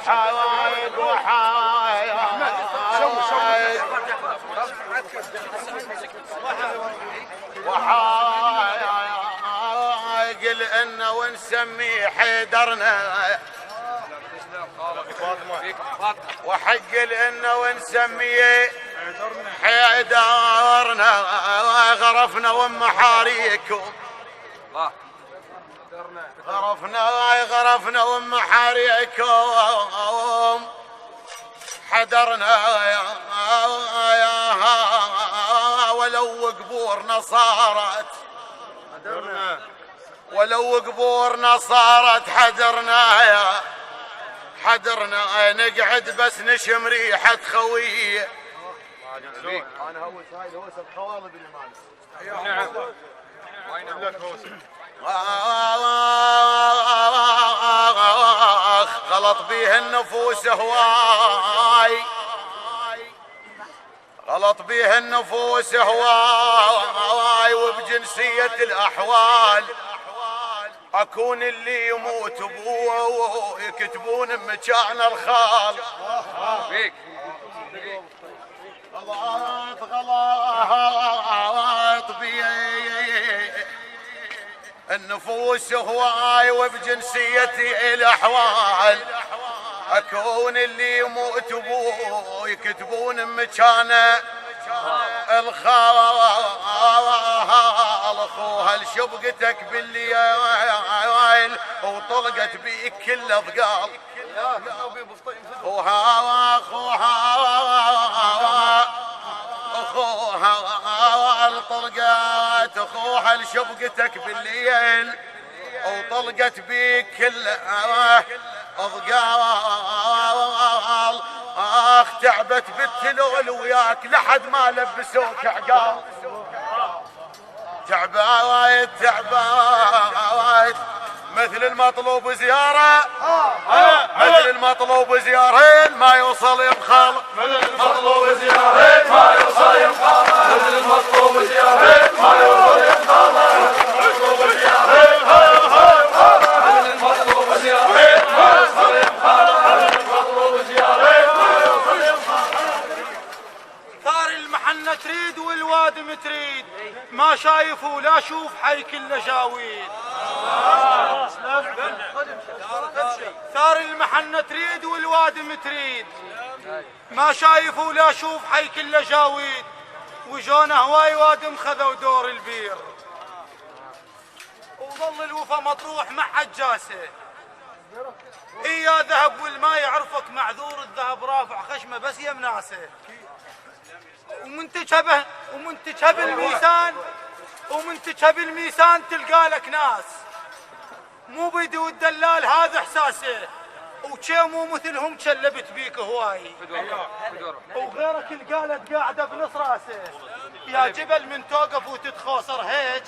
وحايد وحايد لأنه ونسميه حيدرنا وحق لأنه ونسميه حيدرنا غرفنا ومحاريكم غرفنا ومحاريكم حدرنا ولو قبورنا صارت ولو قبورنا صارت حدرنا نقعد بس نشم ريحة خويه. انا هوس هاي هوس الخوالب اللي مالك. نعم وين لك هوس؟ غلط بيه النفوس هواي غلط بيه النفوس هواي وبجنسية الأحوال أكون اللي يموت أبوه يكتبون بمكان الخال. غلط بيه النفوس هواي وبجنسيتي الأحوال أكون اللي يموت أبوه يكتبون بمكانه الخال. أخوها لشبقتك بالليل وطلقت بيك كل أثقال. أخوها طلقت أخوها لشبقتك بالليل وطلقت بيك كل أضقال. تعبت بالتلول وياك لحد ما لبسوك عقال. تعبت مثل المطلوب زيارة مثل المطلوب زيارين ما يوصل يبخل. مثل المطلوب زيارين ما يوصل يبخل. مثل المطلوب زيارين ما يوصل يبخل. المطلوب زيارين ما يوصل يبخل. مثل المطلوب زيارين ما يوصل يبخل. المطلوب زيارين ما يوصل يبخل. ثار المحنة تريد والوادم تريد ما شايف ولا شوف حيك اللجاويد. ثار المحنة تريد والوادم تريد ما شايف ولا شوف حيك اللجاويد. وجونا هواي وادم خذوا دور البير وظل الوفا مطروح مع حجاسه. يا ذهب والما يعرفك معذور الذهب رافع خشمه بس يمناسه. ومنتجه بالميسان تلقى لك ناس مو بيدي والدلال هذا احساسه. وشيمو مثلهم شلبت بيك هواي وغيرك القالت قاعده بنص راسه. يا جبل من توقف وتتخوصر هيج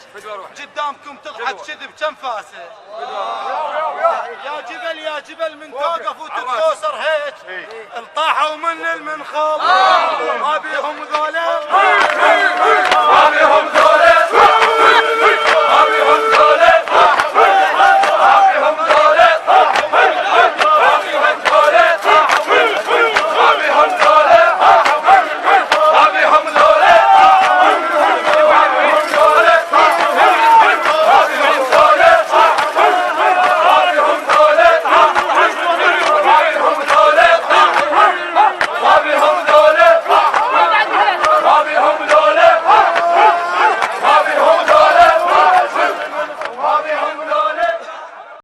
قدامكم تضحك كذب كنفاسه. يا جبل من توقف وتتخوصر هيج الطاحوا من المنخل ما بيهم ذولا ما بيهم ذولا ما بيهم ذولا